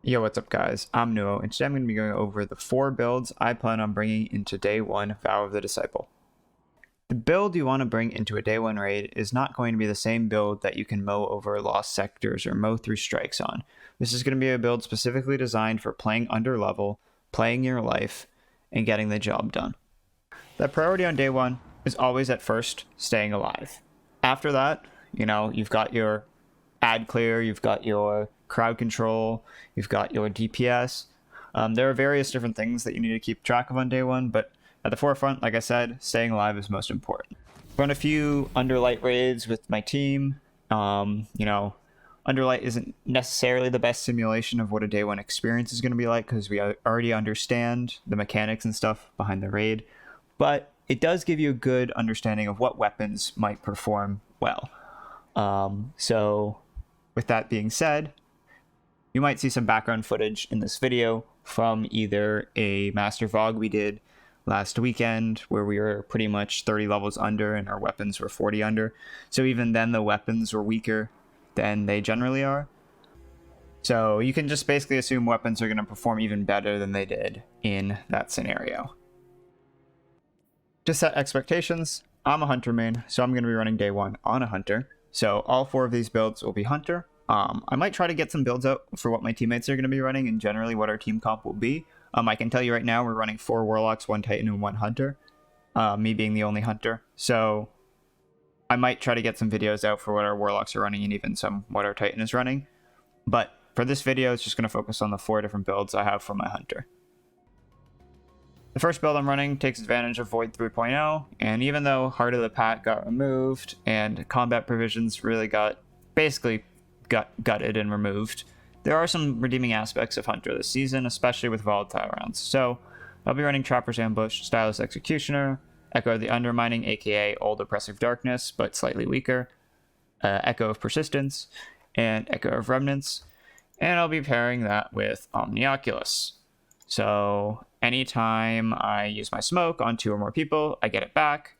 Yo, what's up guys? I'm Nuo, and today I'm going to be going over the 4 builds I plan on bringing into Day 1 Vow of the Disciple. The build you want to bring into a Day 1 raid is not going to be the same build that you can mow over lost sectors or mow through strikes on. This is going to be a build specifically designed for playing under level, playing your life, and getting the job done. The priority on Day 1 is always at first staying alive. After that, you've got your ad clear, you've got your crowd control, you've got your DPS. There are various different things that you need to keep track of on Day 1, but at the forefront, like I said, staying alive is most important. Run a few underlight raids with my team. Underlight isn't necessarily the best simulation of what a Day 1 experience is going to be like because we already understand the mechanics and stuff behind the raid, but it does give you a good understanding of what weapons might perform well. So with that being said, you might see some background footage in this video from either a master VOG we did last weekend where we were pretty much 30 levels under and our weapons were 40 under. So even then the weapons were weaker than they generally are. So you can just basically assume weapons are going to perform even better than they did in that scenario. To set expectations, I'm a hunter main, so I'm going to be running Day 1 on a hunter. So all 4 of these builds will be hunter. I might try to get some builds out for what my teammates are going to be running and generally what our team comp will be. I can tell you right now we're running 4 warlocks, 1 titan, and 1 hunter. Me being the only hunter. So I might try to get some videos out for what our warlocks are running and even some what our titan is running. But for this video, it's just going to focus on the 4 different builds I have for my hunter. The first build I'm running takes advantage of Void 3.0, and even though Heart of the Pack got removed and combat provisions really got gutted and removed, there are some redeeming aspects of Hunter this season, especially with volatile rounds. So I'll be running Trapper's Ambush, Stylus Executioner, Echo of the Undermining, aka Old Oppressive Darkness, but slightly weaker, Echo of Persistence, and Echo of Remnants, and I'll be pairing that with Omnioculus. So anytime I use my smoke on 2 or more people, I get it back.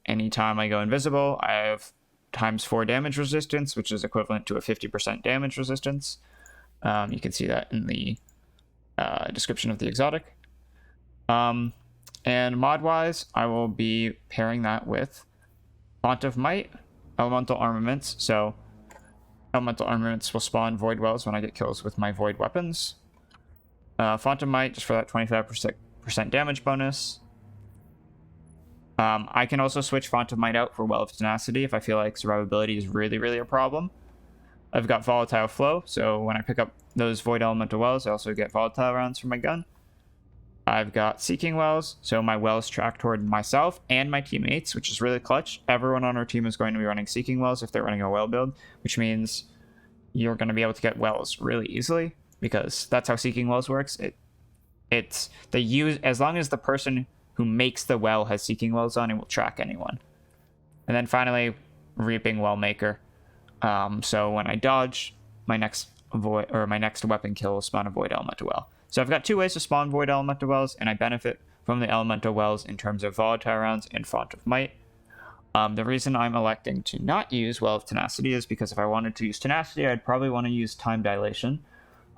Anytime I go invisible, I have ×4 damage resistance, which is equivalent to a 50% damage resistance. You can see that in the description of the exotic. And mod-wise, I will be pairing that with Font of Might, Elemental Armaments. So Elemental Armaments will spawn Void Wells when I get kills with my Void weapons. Font of Might, just for that 25% damage bonus. I can also switch Font of Might out for Well of Tenacity if I feel like survivability is really a problem. I've got Volatile Flow, so when I pick up those Void Elemental Wells, I also get Volatile rounds from my gun. I've got Seeking Wells, so my wells track toward myself and my teammates, which is really clutch. Everyone on our team is going to be running Seeking Wells if they're running a well build, which means you're going to be able to get wells really easily, because that's how Seeking Wells works. As long as the person who makes the well has Seeking Wells on, it will track anyone. And then finally, Reaping Wellmaker. So when I dodge, my next weapon kill will spawn a Void Elemental Well. So I've got 2 ways to spawn Void Elemental Wells, and I benefit from the Elemental Wells in terms of Volatile rounds and Font of Might. The reason I'm electing to not use Well of Tenacity is because if I wanted to use Tenacity, I'd probably want to use Time Dilation.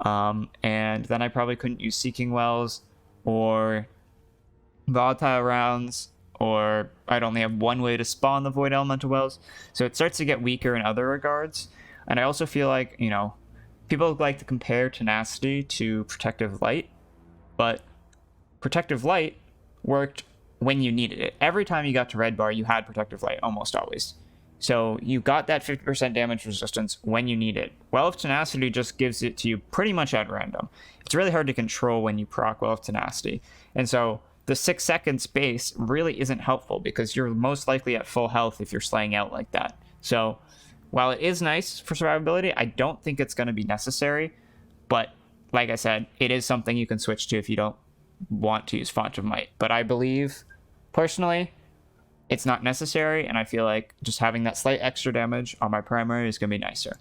And then I probably couldn't use Seeking Wells or Volatile rounds, or I'd only have 1 way to spawn the Void Elemental Wells. So it starts to get weaker in other regards. And I also feel like, people like to compare Tenacity to Protective Light, but Protective Light worked when you needed it. Every time you got to Red Bar, you had Protective Light, almost always. So you got that 50% damage resistance when you need it. Well of Tenacity just gives it to you pretty much at random. It's really hard to control when you proc Well of Tenacity. And so the 6 second space really isn't helpful because you're most likely at full health if you're slaying out like that. So while it is nice for survivability, I don't think it's going to be necessary. But like I said, it is something you can switch to if you don't want to use Font of Might. But I believe, personally, it's not necessary, and I feel like just having that slight extra damage on my primary is going to be nicer.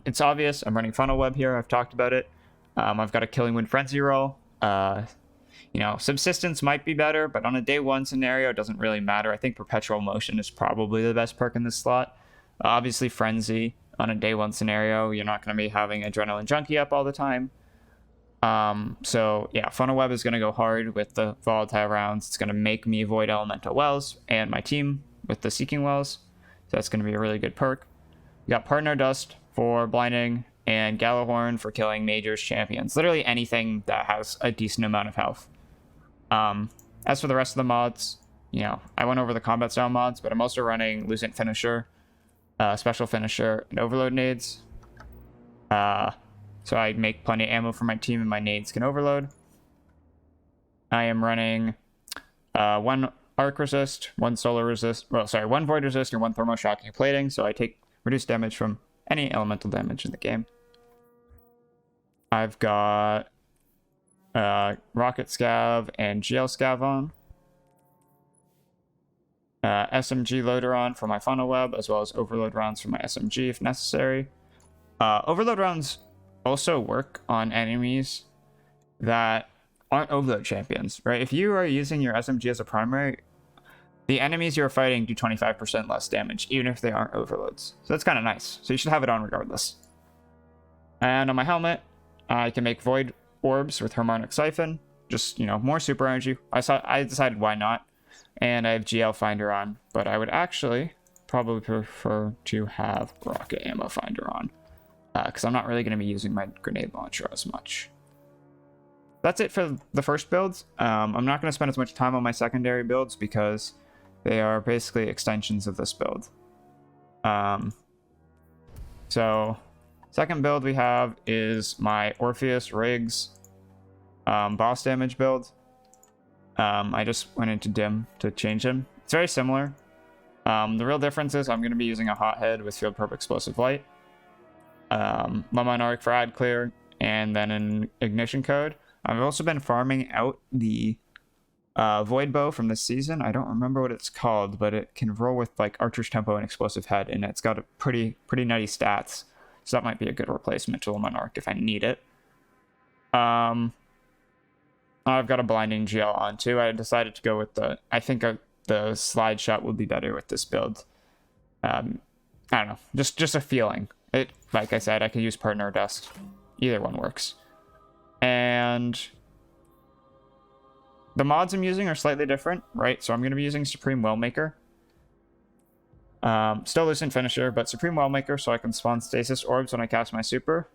It's obvious. I'm running Funnel Web here. I've talked about it. I've got a Killing Wind Frenzy roll. Subsistence might be better, but on a Day 1 scenario, it doesn't really matter. I think Perpetual Motion is probably the best perk in this slot. Obviously, Frenzy. on a day one scenario. You're not going to be having Adrenaline Junkie up all the time. So yeah, Funnel Web is going to go hard with the volatile rounds. It's going to make me avoid Elemental Wells and my team with the Seeking Wells. So that's going to be a really good perk. We got Partner Dust for blinding and Gallahorn for killing Majors champions. Literally anything that has a decent amount of health. As for the rest of the mods, you know, I went over the combat style mods, but I'm also running Lucent Finisher, Special Finisher, and Overload Nades. So I make plenty of ammo for my team and my nades can overload. I am running 1 arc resist, 1 solar resist, well, sorry, 1 void resist and 1 thermo shocking plating, so I take reduced damage from any elemental damage in the game. I've got Rocket Scav and GL Scav on. SMG loader on for my Funnel Web, as well as overload rounds for my SMG if necessary. Overload rounds also work on enemies that aren't overload champions, right? If you are using your SMG as a primary, the enemies you're fighting do 25% less damage, even if they aren't overloads. So that's kind of nice. So you should have it on regardless. And on my helmet, I can make Void Orbs with Harmonic Siphon. Just, you know, more super energy. I decided why not. And I have GL Finder on, but I would actually probably prefer to have Rocket Ammo Finder on, because I'm not really going to be using my grenade launcher as much. That's it for the first builds. I'm not going to spend as much time on my secondary builds because they are basically extensions of this build. So second build we have is my Orpheus Riggs boss damage build. I just went into dim to change him. It's very similar. The real difference is I'm going to be using a Hothead with Field Prep Explosive Light, Lemon Arc for Ad Clear, and then an Ignition Code. I've also been farming out the Void Bow from this season. I don't remember what it's called, but it can roll with like Archer's Tempo and Explosive Head, and it's got a pretty nutty stats. So that might be a good replacement to Lemon Arc if I need it. I've got a Blinding GL on too. I decided to go with I think the Slide Shot would be better with this build. I don't know, just a feeling. It, like I said, I could use Partner Dust. Either one works. And the mods I'm using are slightly different, right? So I'm going to be using Supreme Wellmaker. Still Lucent Finisher, but Supreme Wellmaker so I can spawn Stasis Orbs when I cast my super.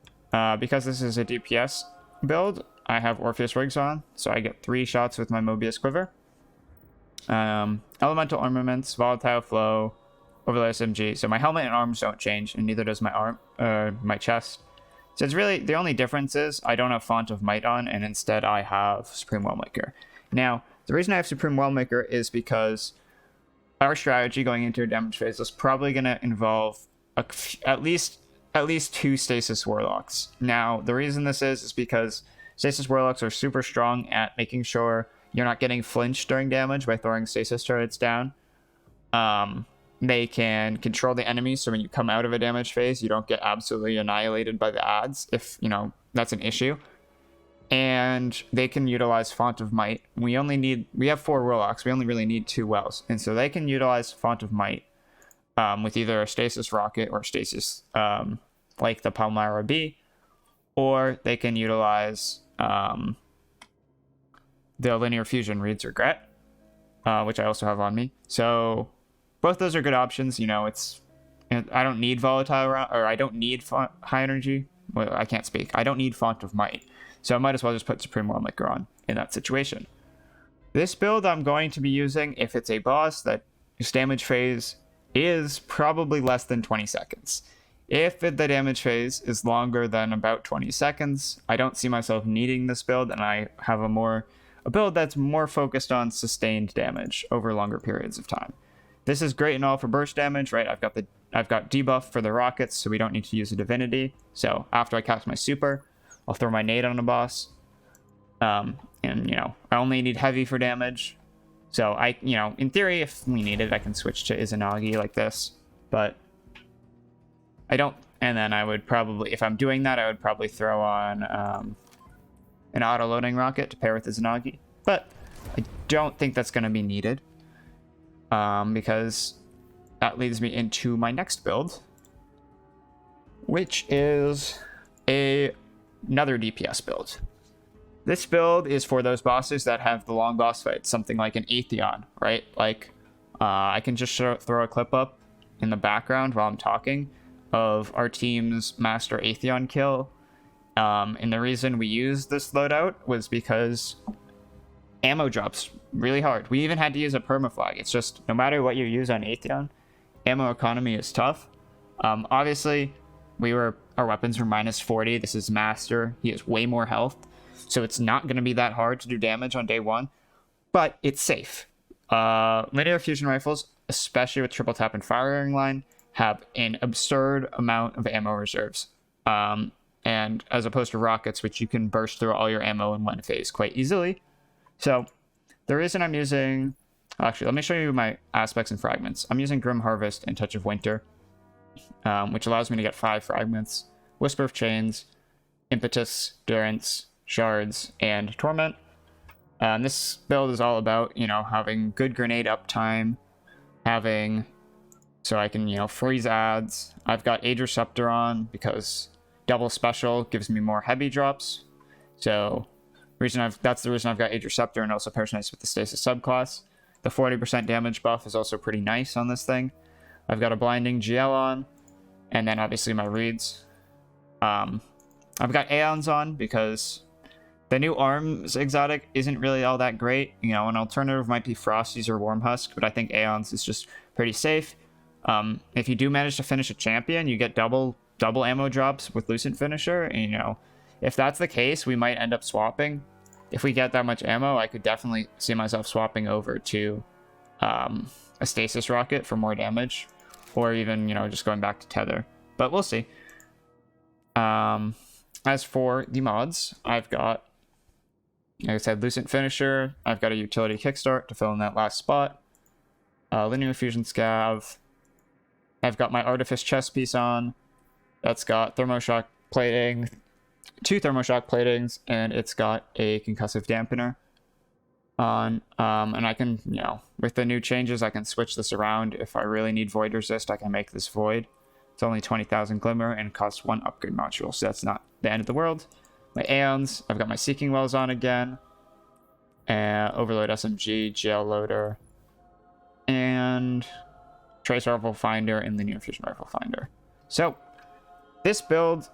Because this is a DPS build, I have Orpheus Riggs on, so I get 3 shots with my Mobius Quiver. Elemental Armaments, Volatile Flow, Overlay SMG. So my helmet and arms don't change, and neither does my chest. So it's really, the only difference is I don't have Font of Might on, and instead I have Supreme Wellmaker. Now, the reason I have Supreme Wellmaker is because our strategy going into a damage phase is probably going to involve at least 2 Stasis Warlocks. Now, the reason this is because Stasis Warlocks are super strong at making sure you're not getting flinched during damage by throwing Stasis turrets down. They can control the enemies, so when you come out of a damage phase, you don't get absolutely annihilated by the adds, if, you know, that's an issue. And they can utilize Font of Might. We have 4 Warlocks, we only really need 2 Wells. And so they can utilize Font of Might with either a Stasis Rocket or Stasis like the Palmyra B, or they can utilize the Linear Fusion Reed's Regret, which I also have on me. So both those are good options. You know, I don't need volatile or I don't need high energy. Well, I can't speak. I don't need Font of Might. So I might as well just put Supreme Wellmaker on in that situation. This build I'm going to be using if it's a boss that its damage phase is probably less than 20 seconds. If the damage phase is longer than about 20 seconds, I don't see myself needing this build, and I have a build that's more focused on sustained damage over longer periods of time. This is great and all for burst damage, right? I've got debuff for the rockets, so we don't need to use a divinity. So after I cast my super, I'll throw my nade on a boss. And, you know, I only need heavy for damage. So in theory, if we need it, I can switch to Izanagi like this. But I don't, and then I would probably, if I'm doing that, I would probably throw on an auto-loading rocket to pair with Izanagi. But I don't think that's going to be needed. Because that leads me into my next build, which is another DPS build. This build is for those bosses that have the long boss fights, something like an Atheon, right? Like, I can just throw a clip up in the background while I'm talking of our team's Master Atheon kill. And the reason we used this loadout was because ammo drops really hard. We even had to use a permaflag. It's just, no matter what you use on Atheon, ammo economy is tough. Obviously, our weapons were minus 40. This is Master. He has way more health. So it's not going to be that hard to do damage on day one, but it's safe. Linear fusion rifles, especially with triple tap and firing line, have an absurd amount of ammo reserves. And as opposed to rockets, which you can burst through all your ammo in one phase quite easily. So the reason I'm using... Actually, let me show you my aspects and fragments. I'm using Grim Harvest and Touch of Winter, which allows me to get 5 fragments. Whisper of Chains, Impetus, Durance, Shards, and Torment. This build is all about, having good grenade uptime, so I can, freeze ads. I've got Age Receptor on because double special gives me more heavy drops. So that's the reason I've got Age Receptor, and also pairs nice with the Stasis subclass. The 40% damage buff is also pretty nice on this thing. I've got a Blinding GL on, and then obviously my reads. I've got Aeons on because the new Arms exotic isn't really all that great. An alternative might be Frosties or Warmhusk, but I think Aeons is just pretty safe. If you do manage to finish a champion, you get double ammo drops with Lucent Finisher, and if that's the case, we might end up swapping. If we get that much ammo, I could definitely see myself swapping over to a Stasis Rocket for more damage, or even, just going back to Tether. But we'll see. As for the mods, I've got, like I said, Lucent Finisher. I've got a Utility Kickstart to fill in that last spot. Linear Fusion Scav. I've got my Artifice chest piece on. That's got Thermoshock plating, 2 Thermoshock platings, and it's got a Concussive Dampener on. And I can, with the new changes, I can switch this around. If I really need Void Resist, I can make this Void. It's only 20,000 Glimmer and costs 1 upgrade module, so that's not the end of the world. My Aeons, I've got my Seeking Wells on again. Overload SMG, GL Loader, and Trace Rifle Finder and Linear Fusion Rifle Finder. So, this build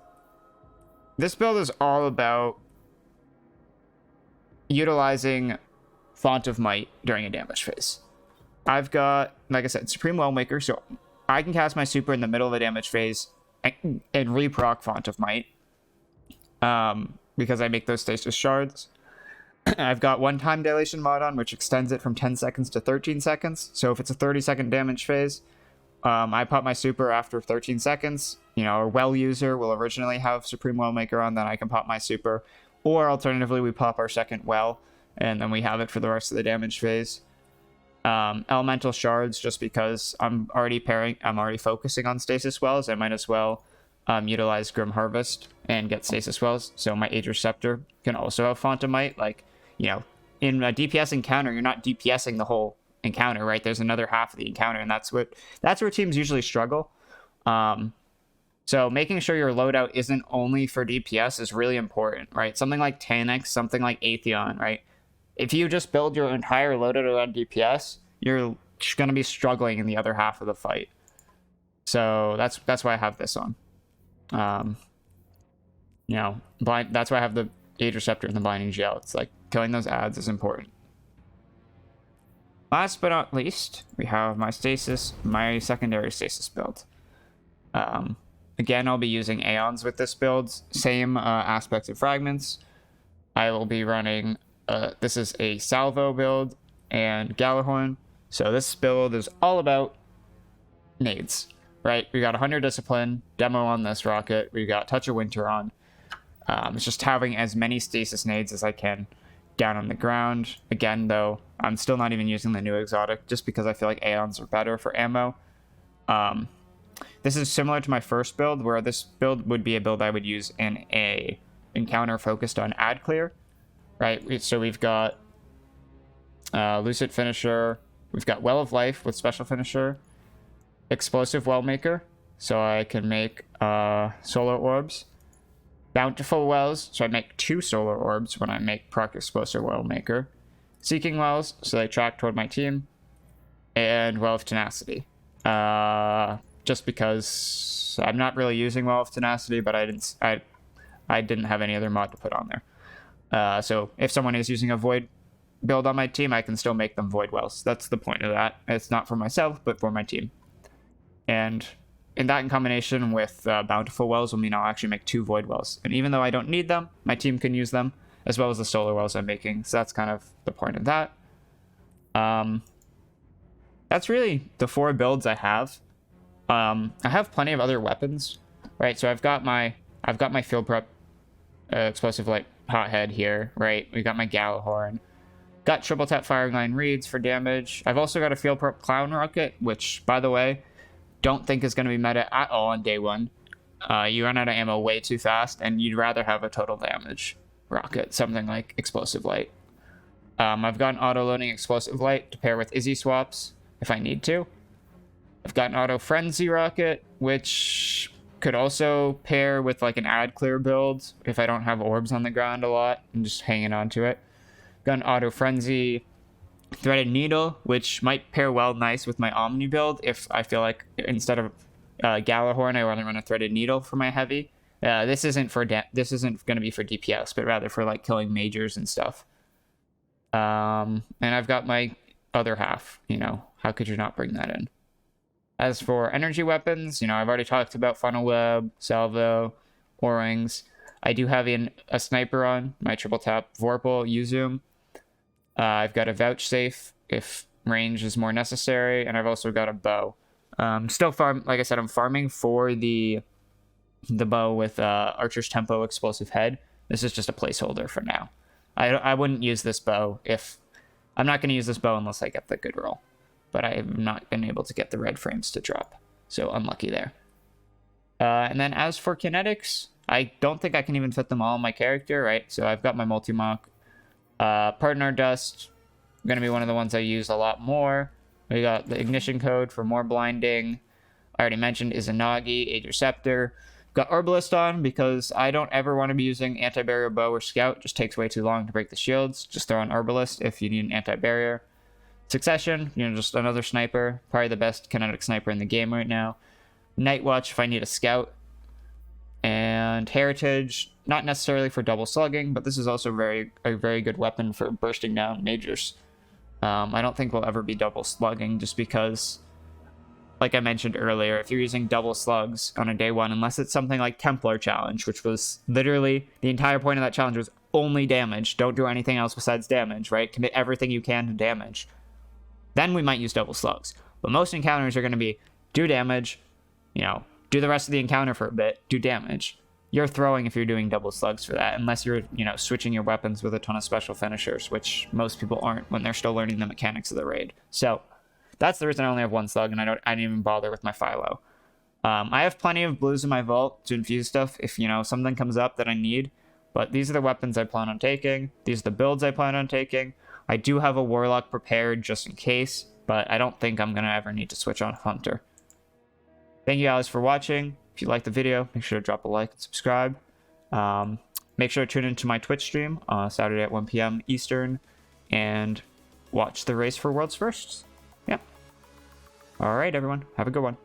is all about utilizing Font of Might during a damage phase. I've got, like I said, Supreme Wellmaker, so I can cast my super in the middle of a damage phase and re-proc Font of Might, because I make those Stasis Shards. I've got One-Time Dilation mod on, which extends it from 10 seconds to 13 seconds. So if it's a 30-second damage phase, I pop my super after 13 seconds. A Well user will originally have Supreme Wellmaker on, then I can pop my super. Or alternatively, we pop our second Well, and then we have it for the rest of the damage phase. Elemental Shards, just because I'm already focusing on Stasis Wells, I might as well utilize Grim Harvest and get Stasis Wells. So my Age Receptor can also have Font of Might. Like, in a DPS encounter, you're not DPSing the whole encounter, right? There's another half of the encounter, and that's where teams usually struggle. So making sure your loadout isn't only for DPS is really important, right? Something like Tanix, something like Atheon, right? If you just build your entire loadout around DPS, you're going to be struggling in the other half of the fight. So that's why I have this on. That's why I have the Age Receptor and the Blinding GL. It's like killing those ads is important. Last but not least, we have my secondary Stasis build. Again, I'll be using Aeons with this build. Same aspects and fragments. I will be running, this is a Salvo build and Galahorn. So this build is all about nades, right? We got 100 Discipline, Demo on this rocket. We got Touch of Winter on. It's just having as many Stasis nades as I can down on the ground. Again, though, I'm still not even using the new exotic just because I feel like Aeons are better for ammo. This is similar to my first build, where this build would be a build I would use in a encounter focused on ad clear, right? So we've got Lucid Finisher, we've got Well of Life with Special Finisher, Explosive Wellmaker, so I can make solar orbs. Bountiful wells, so I make 2 solar orbs when I make proc explosive well maker. Seeking wells, so they track toward my team. And well of tenacity. Just because I'm not really using well of tenacity, but I didn't have any other mod to put on there. So if someone is using a void build on my team, I can still make them void wells. That's the point of that. It's not for myself, but for my team. And in combination with bountiful wells will mean I'll actually make 2 void wells. And even though I don't need them, my team can use them, as well as the solar wells I'm making. So that's kind of the point of that. That's really the 4 builds I have. I have plenty of other weapons, right? So I've got my field prep explosive light hothead here, right? We got my Galahorn. Got triple tap firing line reeds for damage. I've also got a field prep clown rocket, which, by the way, don't think is going to be meta at all on day 1. You run out of ammo way too fast, and you'd rather have a total damage rocket, something like explosive light. I've got an auto loading explosive light to pair with Izzy swaps if I need to. I've got an auto frenzy rocket, which could also pair with like an ad clear build if I don't have orbs on the ground a lot and just hanging on to it. Got an auto frenzy threaded needle, which might pair well nice with my omni build if I feel like instead of Galahorn I want to run a threaded needle for my heavy. This isn't going to be for DPS, but rather for like killing majors and stuff. And I've got my other half, how could you not bring that in? As for energy weapons, I've already talked about funnel web, salvo, O-rings. I do have a sniper on my triple tap Vorpal U-zoom. I've got a vouchsafe if range is more necessary, and I've also got a bow. Like I said, I'm farming for the bow with Archer's Tempo explosive head. This is just a placeholder for now. I wouldn't use this bow I'm not going to use this bow unless I get the good roll. But I have not been able to get the red frames to drop. So unlucky there. And then as for kinetics, I don't think I can even fit them all on my character, right? So I've got my multi-mock. Partner Dust, going to be one of the ones I use a lot more. We got the Ignition Code for more blinding. I already mentioned Izanagi, Age Receptor. Got Herbalist on because I don't ever want to be using Anti-Barrier Bow or Scout. It just takes way too long to break the shields. Just throw on Herbalist if you need an Anti-Barrier. Succession, just another sniper. Probably the best kinetic sniper in the game right now. Night Watch if I need a Scout. And Heritage, not necessarily for double slugging, but this is also a very good weapon for bursting down majors. I don't think we'll ever be double slugging just because, like I mentioned earlier, if you're using double slugs on a day 1, unless it's something like Templar Challenge, which was literally the entire point of that challenge was only damage. Don't do anything else besides damage, right? Commit everything you can to damage. Then we might use double slugs. But most encounters are going to be do damage, do the rest of the encounter for a bit, do damage. You're throwing if you're doing double slugs for that, unless you're, switching your weapons with a ton of special finishers, which most people aren't when they're still learning the mechanics of the raid. So that's the reason I only have 1 slug, and I didn't even bother with my Philo. I have plenty of blues in my vault to infuse stuff if, something comes up that I need. But these are the weapons I plan on taking. These are the builds I plan on taking. I do have a Warlock prepared just in case, but I don't think I'm going to ever need to switch on Hunter. Thank you guys for watching. If you liked the video, make sure to drop a like and subscribe. Make sure to tune into my Twitch stream Saturday at 1 p.m. Eastern and watch the race for World's Firsts. Yeah. All right, everyone. Have a good one.